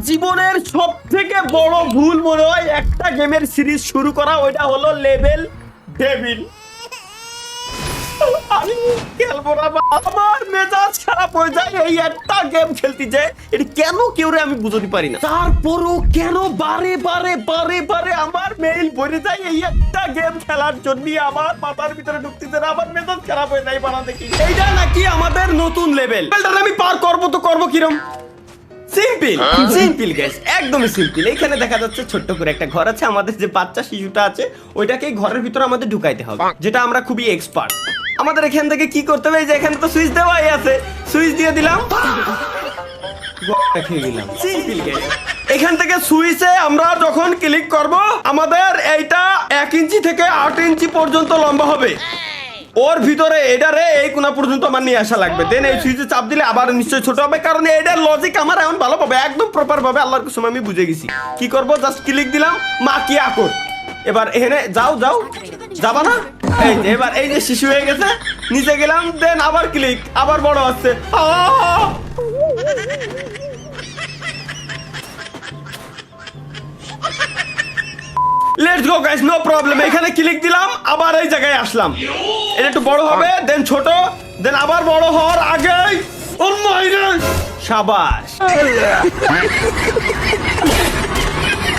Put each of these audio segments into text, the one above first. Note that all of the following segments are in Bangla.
জীবনের সবথেকে বড় ভুল মনে হয় একটা গেমের সিরিজ শুরু করা, ওইটা হলো লেভেল ডেভিল। আমি খেলবো না, আমার মেজাজ খারাপ হয়ে যায় এই একটা গেম খেলতে যায়। এটা কেন কেউ আমি বুঝতে পারি না, তারপরও কেন বারে বারে বারে বারে আমার মেইল ভরে যায় এই একটা গেম খেলার জন্য। আমার মাথার ভিতরে ঢুকতেছে না, আমার মেজাজ খারাপ হয়ে যায় বানা দেখি। এইটা নাকি আমাদের নতুন লেভেল, আমি পার করবো তো করবো কিরম? সিম্পল সিম্পল গাইস, একদমই সিম্পল। এখানে দেখা যাচ্ছে ছোট্ট করে একটা ঘর আছে, আমাদের যে বাচ্চা শিশুটা আছে ওইটাকে ঘরের ভিতরে আমাদের ঢুকাইতে হবে, যেটা আমরা খুবই এক্সপার্ট। আমাদের এখান থেকে কি করতে হবে, যে এখানে তো সুইচ দেওয়াই আছে, সুইচ দিয়ে দিলাম, সিম্পল গাইস। এখান থেকে সুইচে আমরা যখন ক্লিক করব আমাদের এইটা 1 ইঞ্চি থেকে 8 ইঞ্চি পর্যন্ত লম্বা হবে। ওর ভিতরে এটারে এই কোনা পর্যন্ত আমার নিয়ে আসা লাগবে, দেন এই সুইচে চাপ দিলে আবার নিশ্চয়ই ছোট হবে, কারণ এটার লজিক আমার এখন ভালো পাবে, একদম প্রপার ভাবে আল্লাহর কসম আমি বুঝে গেছি। কি করব, জাস্ট ক্লিক দিলাম, মা কি আকর। এবার এখানে যাও যাও, যাবা না? এই যে এবার এই যে শিশু হয়ে গেছে, নিচে গেলাম, দেন আবার ক্লিক, আবার বড় হচ্ছে। Let's go guys, no problem. এখানে ক্লিক দিলাম, আবার এই জায়গায় আসলাম, এটা একটু বড় হবে, দেন ছোট, দেন আবার বড় হওয়ার আগে ও মাইরে শাবাশ।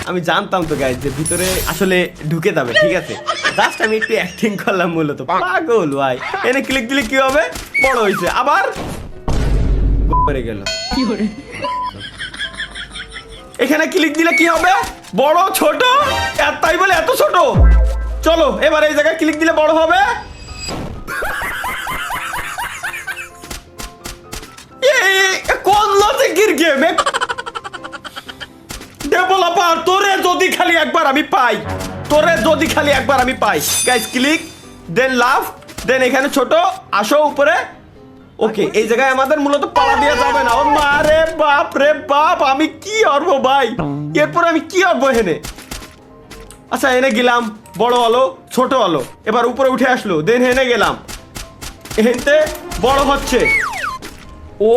আমি জানতাম তো গাইস যে ভিতরে আসলে ঢুকে যাবে, ঠিক আছে, জাস্ট আমি একটু অ্যাক্টিং করলাম মূলত। পাগল ভাই, এনে ক্লিক দিলে কি হবে, বড় হইছে, আবার মরে গেল। এখানে ক্লিক দিলে কি হবে, বড় ছোট, তাই বলে এত ছোট। চলো এবার এই জায়গায় ক্লিক দিলে বড় হবে। কোন লজিকের গেম ডেভেলপার, তোরে যদি খালি একবার আমি পাই, তোরে যদি খালি একবার আমি পাই। গাইস ক্লিক, দেন লাভ, দেন এখানে ছোট, আসো উপরে। ওকে, এই জায়গায় আমাদের মূলত পালা দিয়ে যাবে না। ও মারে বাপ রে বাপ, আমি কি করব ভাই, এরপর আমি কি করব এখানে? আচ্ছা এনে গেলাম, বড় হলো, ছোট হলো, এবার উপরে উঠে আসলো, দেন হেনে গেলাম, এখানতে বড় হচ্ছে। ও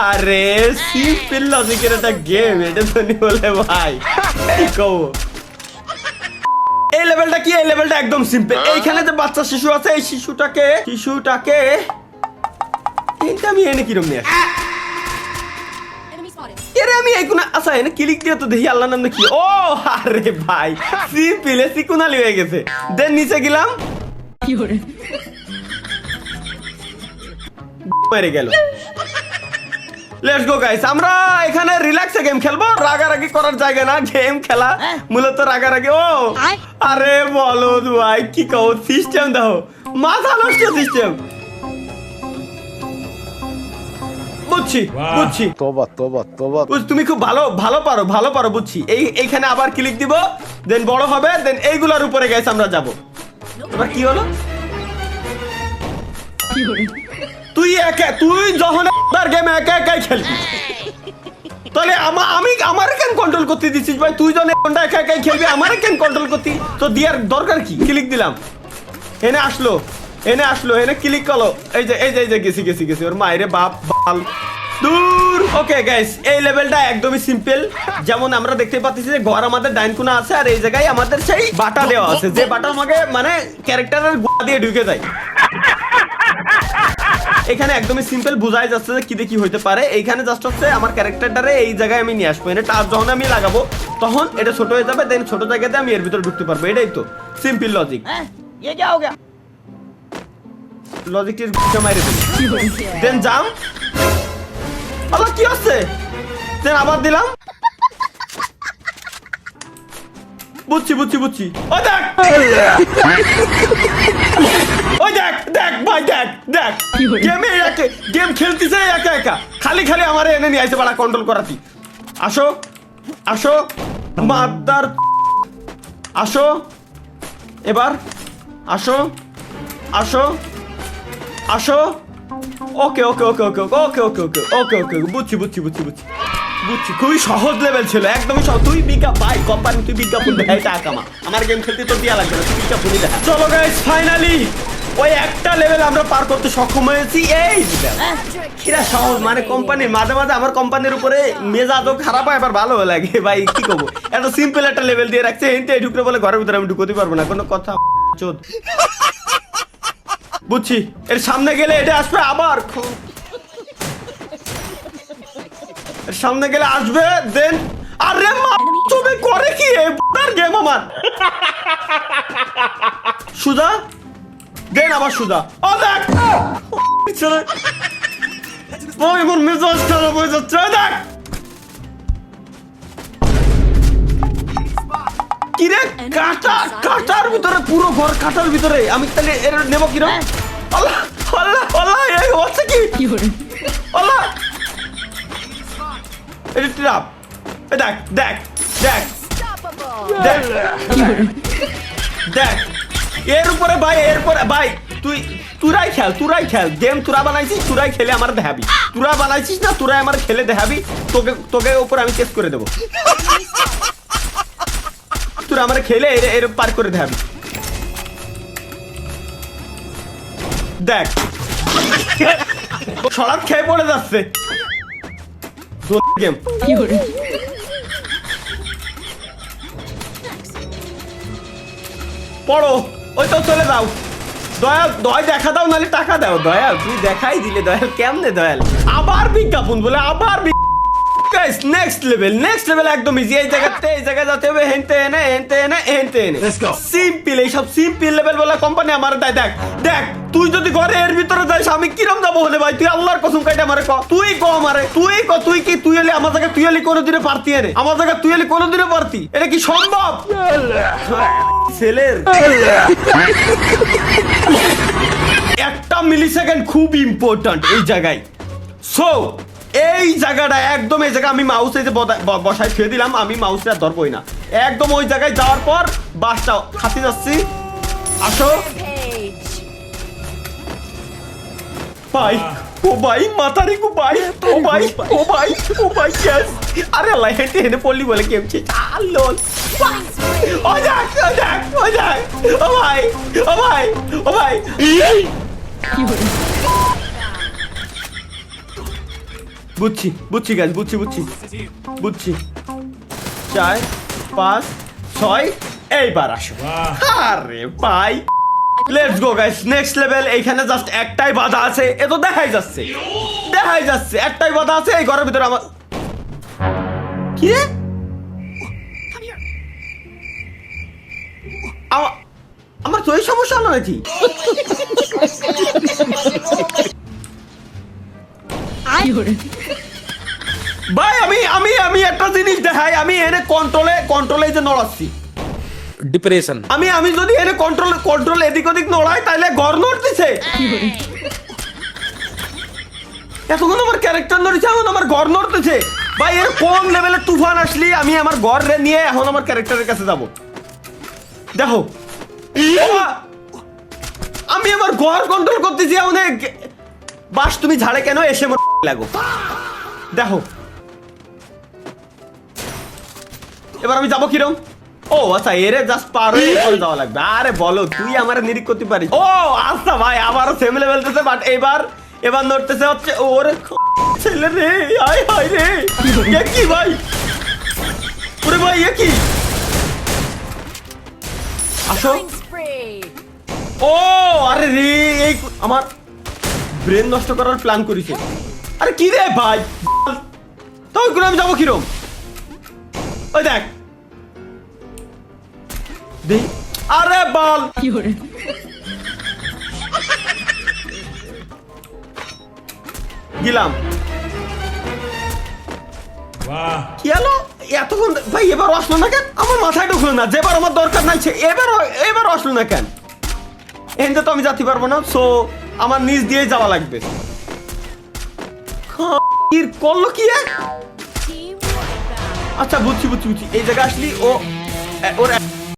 আরে সিম্পল লজিকের একটা গেম, এটা তো নি বলে ভাই কি কও। এই লেভেলটা কি, এই লেভেলটা একদম সিম্পল। এইখানে যে বাচ্চা শিশু আছে, এই শিশুটাকে আমি এনে কিরম নিয়ে আসি, এরে আমি এই কোনা, আচ্ছা এনে ক্লিক দিয়ে তো দেখি আল্লাহর নাম কি। ও আরে ভাই সিম্পল, সিকুনালি হয়ে গেছে। দেন নিচে গেলাম, মেরে গেল। লেটস গো গাইস, আমরা এখানে রিল্যাক্সে গেম খেলবো, রাগারাগি করার জায়গা না, গেম খেলা মূলত রাগারাগি। ও আরে বলো ভাই কি কও, সিস্টেম দাও, মাথা নষ্ট সিস্টেম। বুঝছি বুঝছি, তোবা তোবা তোবা, তুমি খুব ভালো পারো বুঝছি। এইখানে আবার ক্লিক দিব, দেন বড় হবে, দেন এইগুলোর উপরে গাইস আমরা যাব। এবার কি হলো, তুই যখন গেম একা একাই খেলবি, তাহলে আমার কেন কন্ট্রোল করতে দিচ্ছিস ভাই? তুই যখন একা একাই খেলবি, আমার কেন কন্ট্রোল করতে তো দিয়ার দরকার কি? ক্লিক দিলাম, এনে আসলো, এনে ক্লিক করলো, এই যে গেছি ওর মায়েরে বাপ বাল দূর। ওকে গাইস, এই লেভেলটা একদমই সিম্পল। যেমন আমরা দেখতে পাচ্ছি যে ঘর আমাদের ডাইন কোণা আছে, আর এই জায়গায় আমাদের সেই বাটা দেওয়া আছে, যে বাটা আমাকে মানে ক্যারেক্টারের গোড়া দিয়ে ঢুকে যায়। এখানে একদমই সিম্পল, বোঝাই যাচ্ছে যে কি দেখি হইতে পারে। এইখানে জাস্ট হচ্ছে আমার ক্যারেক্টারটারে এই জায়গায় আমি নিয়ে আসবো, এনে টাচ যখন আমি লাগাবো তখন এটা ছোট হয়ে যাবে, দেন ছোট জায়গাতে আমি এর ভিতরে ঢুকতে পারবো। এটাই তো সিম্পল লজিক। লজিকটির মাইরে দিল, দেন জাম, আল্লাহ কি হচ্ছে, দেন আবার দিলাম। বুঝছি ওই দেখ ভাই, দেখ গেম খেলতেছে একা খালি আমার এনে নিয়ে আইছে বাড়া কন্ট্রোল করাতি। আসো মাদার, আসো এবার, আসো ওকে বুঝছি, খুবই সহজ লেভেল ছিল, একদমই সহজ। তুই বিজ্ঞাপন দেখা, এটা আকামা, আমার গেম খেলতে তো দিয়া লাগবে না, তুই বিজ্ঞাপনই দেখা। চলো গাইস, ফাইনালি ওই একটা লেভেল আমরা পার করতে সক্ষম হয়েছি। এই কিরা সহজ, মানে কোম্পানির মাঝে মাঝে আমার কোম্পানির উপরে মেজাজও খারাপ হয়, আবার ভালো লাগে ভাই, কি করবো, এত সিম্পল একটা লেভেল দিয়ে রাখছে, এনতে ঢুকতে বলে ঘরের ভিতরে আমি ঢুকতে পারবো না, কোনো কথা চোদ। বুঝছি, এর সামনে গেলে এটা আসবে আবার, এর সামনে গেলে আসবে, দেন আরে মা তুমি করে কি এই বুড়ার গেম আমার। সুদা দেন আবার সুদা, ও দেখ ওই মন মেজাজ খারাপ হয়ে যাচ্ছে, দেখ কি রে, কাটা কাটার ভিতরে, পুরো ঘর কাটার ভিতরে, আমি তাহলে এর নেব কিরম? আল্লাহ আল্লাহ আল্লাহ, এই হচ্ছে কি আল্লাহ, এটা ট্রাপ, দেখ দেখ দেখ দেখ দেখ এর উপরে ভাই, এরপরে ভাই তুরাই খেল গেম, তুরা বানাইছিস, তুরাই খেলে আমার দেখাবি, তুরা বানাইছিস না, তুরাই আমার খেলে দেখাবি, তোকে তোকে উপরে আমি কেস করে দেবো, তুরা আমার খেলে এর পার করে দেখাবি, দেখ সরাব খেয়ে পড়ে যাচ্ছে গেম। পড়ো, ওই তো চলে যাও, দয়াল দয় দেখা দাও, নাহলে টাকা দাও, দয়াল তুই দেখাই দিলে, দয়াল কেমনে দয়াল, আবার বিজ্ঞাপন বলে, আবার নেক্সট লেভেল একদম ইজি, এই জায়গায় যেতে হবে, হেনতে এনে সিম্পল, এইসব সিম্পল লেভেল বলে কোম্পানি আমার দেয়। দেখ দেখ তুই যদি ঘরে এর ভিতরে যাস, আমি কিরম যাবো হলে ভাই, তুই আল্লাহর কসম কাইটা আমারে ক, তুই ক আমারে, তুই কি তুই এলে আমার জায়গায়, তুই এলি কোনোদিনে পারতি, এনে আমার জায়গায় তুই এলি কোনোদিনে পারতি, এটা কি সম্ভব? ছেলের একটা মিলি সেকেন্ড খুব ইম্পর্টেন্ট এই জায়গায়। সো এই জায়গাটা একদম, এই জায়গা আমি মাউস এই যে বসায় ছুঁয়ে দিলাম, আমি মাউসটা ধরবই না, একদম ওই জায়গায় যাওয়ার পর বাসটা খাতি যাচ্ছি, আসো ভাই, ও ভাই মাতারি কো ভাই, ও ভাই ও ভাই ও ভাই, ইয়েস, আরে আল্লাহ হেঁটে হেঁটে পড়লি বলে কেমছে চালোল, ও যাক ও যাক ও যাক, ও ভাই ও ভাই ও ভাই, বুঝছি গাইস, বুঝছি 4 5 6 এইবার আসো, আরে ভাই let's go guys, next level. এইখানে জাস্ট একটাই বাধা আছে, এ তো দেখাই যাচ্ছে একটাই বাধা আছে, এই ঘরের ভিতরে আমার কি রে, আমার তো এই সমস্যা হলো নাকি? ভাই আমি একটা জিনিস দেখাই, আমি এনে কন্ট্রোলে যে নড়াচ্ছি, ডিপ্রেশন, আমি যদি এনে কন্ট্রোল এদিক ওদিক নড়াই, তাহলে ঘর নড়তেছে, এতক্ষণ আমার ক্যারেক্টার নড়ছে, এখন আমার ঘর নড়তেছে, ভাই এর কোন লেভেলের তুফান আসলি, আমি আমার ঘর নিয়ে এখন আমার ক্যারেক্টারের কাছে যাব, দেখো আমি আমার ঘর কন্ট্রোল করতেছি, অনেক বাস তুমি ঝাড়ে কেন এসে লাগো, দেখো এবার আমি যাবো কিরম, ও আচ্ছা এরে জাস্ট পার হয়ে যাওয়া লাগবে, আরে বলো তুই আমার নিরিখ করতে পারিস, ও আচ্ছা ভাই আবারও সেম লেভেলতেছে, বাট এবার নড়তেছে হচ্ছে ওরে ছেলে রে, আয় হায় রে, কি ভাই, ওরে ভাই এ কি, আসো, ও আরে রে, এই আমার ব্রেন নষ্ট করার প্ল্যান করেছে, আরে কি রে ভাই, তখন আমি যাবো কিরম, ওই দেখ আরে বল গেলাম, কি হলো এতক্ষণ ভাই, এবার আসলো না কেন, আমার মাথায় ঢুকলো না, যেবার আমার দরকার নাই এবার আসলো না কেন, এখানে তো আমি যেতে পারবো না, সো আমার নিচ দিয়ে যাওয়া লাগবে, করলো কি, আচ্ছা বুঝছি, এই জায়গা আসলি ওর